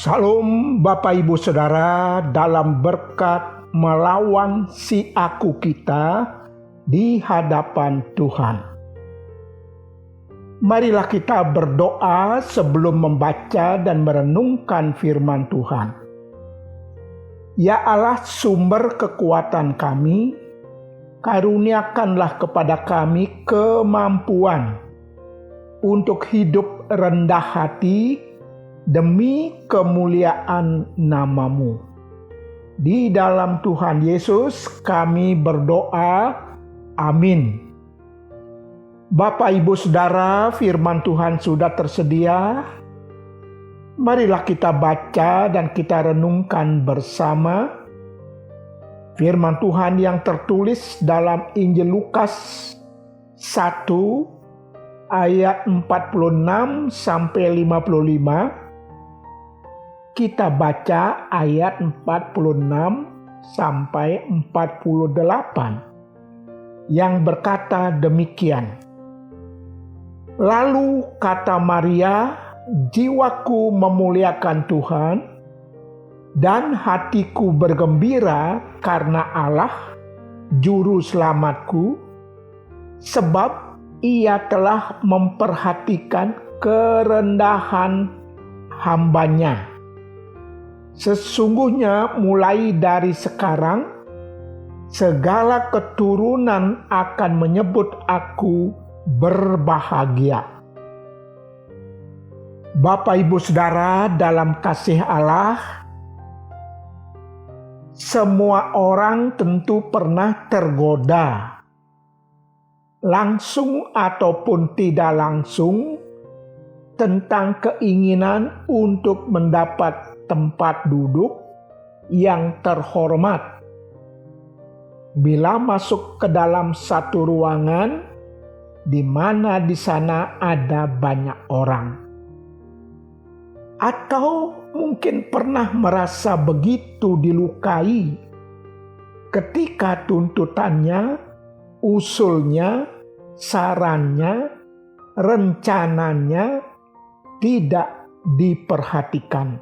Salam Bapak Ibu Saudara dalam berkat melawan si aku kita di hadapan Tuhan. Marilah kita berdoa sebelum membaca dan merenungkan firman Tuhan. Ya Allah, sumber kekuatan kami, karuniakanlah kepada kami kemampuan untuk hidup rendah hati demi kemuliaan nama-Mu. Di dalam Tuhan Yesus kami berdoa, amin. Bapak Ibu Saudara, firman Tuhan sudah tersedia. Marilah kita baca dan kita renungkan bersama firman Tuhan yang tertulis dalam Injil Lukas 1 ayat 46 sampai 55. Kita baca ayat 46 sampai 48 yang berkata demikian. Lalu kata Maria, jiwaku memuliakan Tuhan dan hatiku bergembira karena Allah, juru selamatku, sebab Ia telah memperhatikan kerendahan hamba-Nya. Sesungguhnya mulai dari sekarang, segala keturunan akan menyebut aku berbahagia. Bapak Ibu Saudara dalam kasih Allah, semua orang tentu pernah tergoda, langsung ataupun tidak langsung, tentang keinginan untuk mendapat tempat duduk yang terhormat. Bila masuk ke dalam satu ruangan di mana di sana ada banyak orang. Atau mungkin pernah merasa begitu dilukai ketika tuntutannya, usulnya, sarannya, rencananya tidak diperhatikan.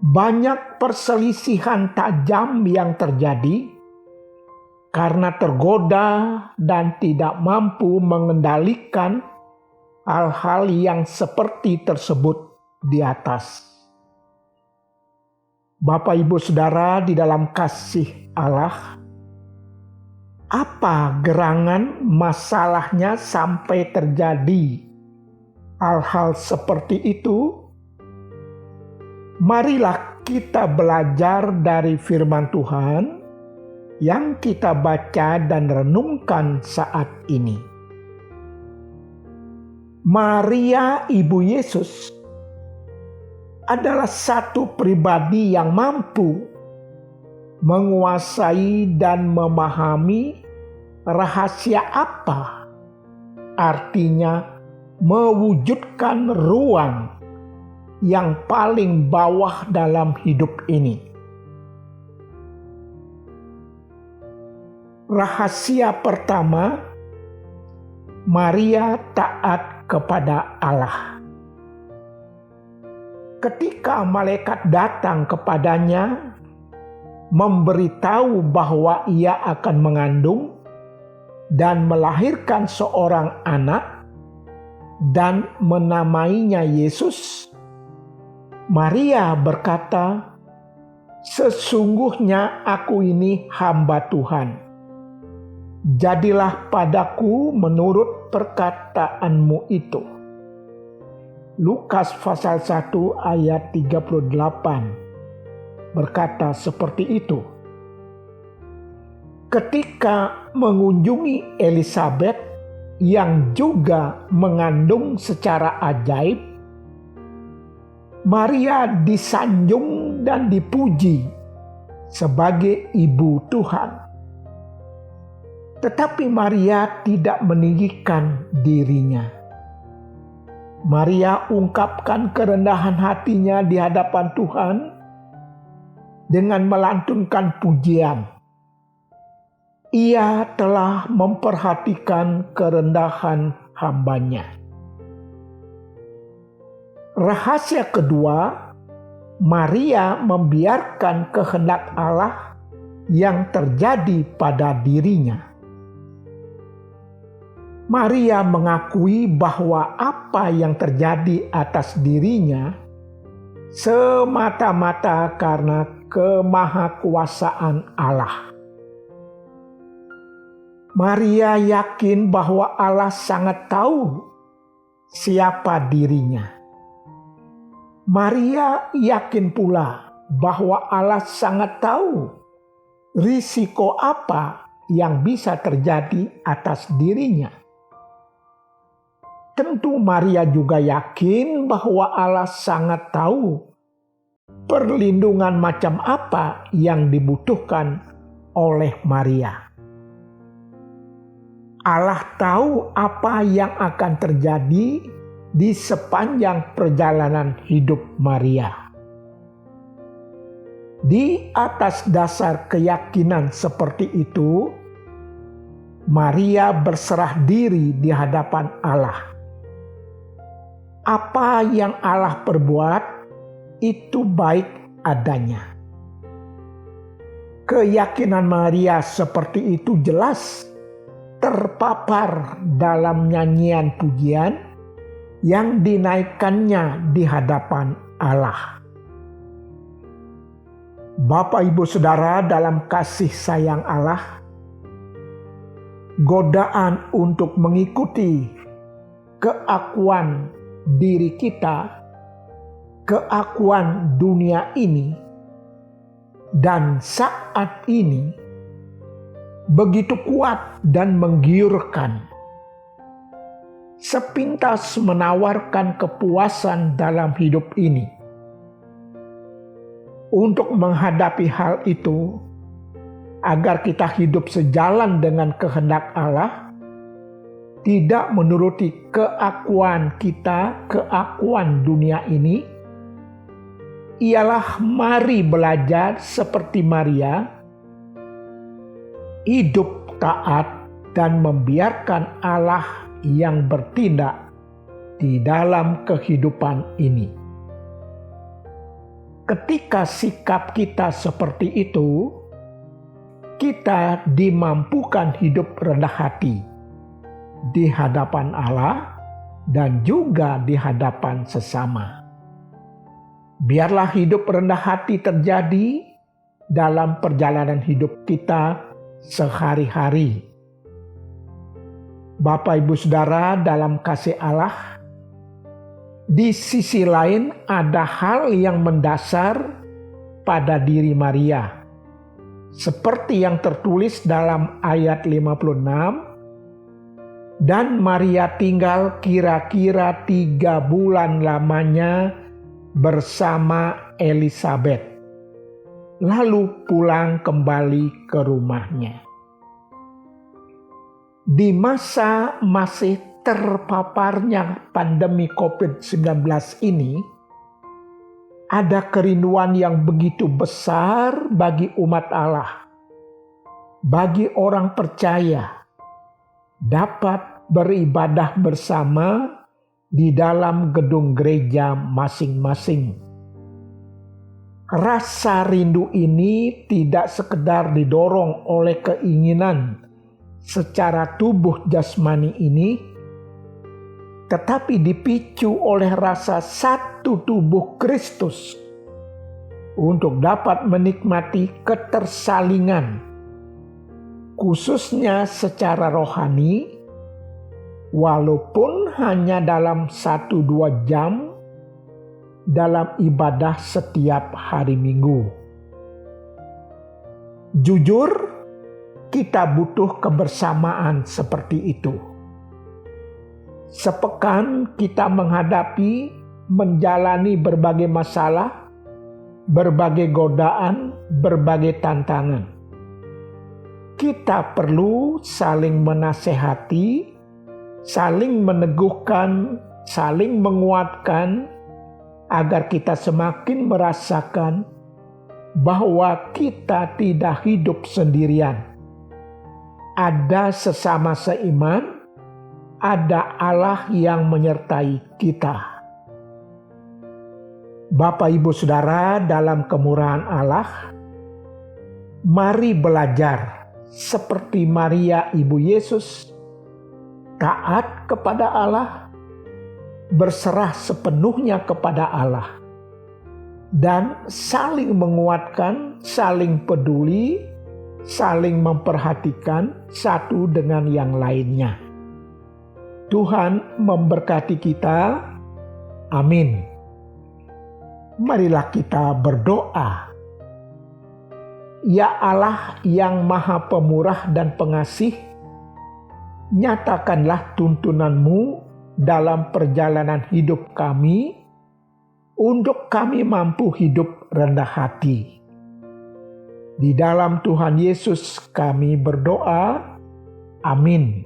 Banyak perselisihan tajam yang terjadi karena tergoda dan tidak mampu mengendalikan hal-hal yang seperti tersebut di atas. Bapak Ibu Saudara di dalam kasih Allah, apa gerangan masalahnya sampai terjadi hal-hal seperti itu? Marilah kita belajar dari firman Tuhan yang kita baca dan renungkan saat ini. Maria, ibu Yesus, adalah satu pribadi yang mampu menguasai dan memahami rahasia apa artinya mewujudkan ruang yang paling bawah dalam hidup ini. Rahasia pertama, Maria taat kepada Allah. Ketika malaikat datang kepadanya, memberitahu bahwa ia akan mengandung dan melahirkan seorang anak dan menamainya Yesus, Maria berkata, "Sesungguhnya aku ini hamba Tuhan. Jadilah padaku menurut perkataanmu itu." Lukas pasal 1 ayat 38 berkata seperti itu. Ketika mengunjungi Elisabet yang juga mengandung secara ajaib, Maria disanjung dan dipuji sebagai ibu Tuhan. Tetapi Maria tidak meninggikan dirinya. Maria ungkapkan kerendahan hatinya di hadapan Tuhan dengan melantunkan pujian. Ia telah memperhatikan kerendahan hamba-Nya. Rahasia kedua, Maria membiarkan kehendak Allah yang terjadi pada dirinya. Maria mengakui bahwa apa yang terjadi atas dirinya semata-mata karena kemahakuasaan Allah. Maria yakin bahwa Allah sangat tahu siapa dirinya. Maria yakin pula bahwa Allah sangat tahu risiko apa yang bisa terjadi atas dirinya. Tentu Maria juga yakin bahwa Allah sangat tahu perlindungan macam apa yang dibutuhkan oleh Maria. Allah tahu apa yang akan terjadi di sepanjang perjalanan hidup Maria. Di atas dasar keyakinan seperti itu, Maria berserah diri di hadapan Allah. Apa yang Allah perbuat itu baik adanya. Keyakinan Maria seperti itu jelas terpapar dalam nyanyian pujian yang dinaikkannya di hadapan Allah. Bapak, Ibu, Saudara, dalam kasih sayang Allah, godaan untuk mengikuti keakuan diri kita, keakuan dunia ini, dan saat ini begitu kuat dan menggiurkan. Sepintas menawarkan kepuasan dalam hidup ini. Untuk menghadapi hal itu, agar kita hidup sejalan dengan kehendak Allah, tidak menuruti keakuan kita, keakuan dunia ini, ialah mari belajar seperti Maria, hidup taat dan membiarkan Allah yang bertindak di dalam kehidupan ini. Ketika sikap kita seperti itu, kita dimampukan hidup rendah hati di hadapan Allah dan juga di hadapan sesama. Biarlah hidup rendah hati terjadi dalam perjalanan hidup kita sehari-hari. Bapak, Ibu, Saudara, dalam kasih Allah, di sisi lain ada hal yang mendasar pada diri Maria. Seperti yang tertulis dalam ayat 56, dan Maria tinggal kira-kira 3 bulan lamanya bersama Elisabet, lalu pulang kembali ke rumahnya. Di masa masih terpaparnya pandemi COVID-19 ini, ada kerinduan yang begitu besar bagi umat Allah, bagi orang percaya, dapat beribadah bersama di dalam gedung gereja masing-masing. Rasa rindu ini tidak sekedar didorong oleh keinginan secara tubuh jasmani ini, tetapi dipicu oleh rasa satu tubuh Kristus untuk dapat menikmati ketersalingan, khususnya secara rohani, walaupun hanya dalam 1-2 jam dalam ibadah setiap hari Minggu. Jujur, kita butuh kebersamaan seperti itu. Sepekan kita menjalani berbagai masalah, berbagai godaan, berbagai tantangan. Kita perlu saling menasehati, saling meneguhkan, saling menguatkan, agar kita semakin merasakan bahwa kita tidak hidup sendirian. Ada sesama seiman, ada Allah yang menyertai kita. Bapak, Ibu, Saudara, dalam kemurahan Allah, mari belajar seperti Maria Ibu Yesus, taat kepada Allah, berserah sepenuhnya kepada Allah, dan saling menguatkan, saling peduli, saling memperhatikan satu dengan yang lainnya. Tuhan memberkati kita. Amin. Marilah kita berdoa. Ya Allah yang Maha Pemurah dan Pengasih, nyatakanlah tuntunan-Mu dalam perjalanan hidup kami, untuk kami mampu hidup rendah hati. Di dalam Tuhan Yesus kami berdoa. Amin.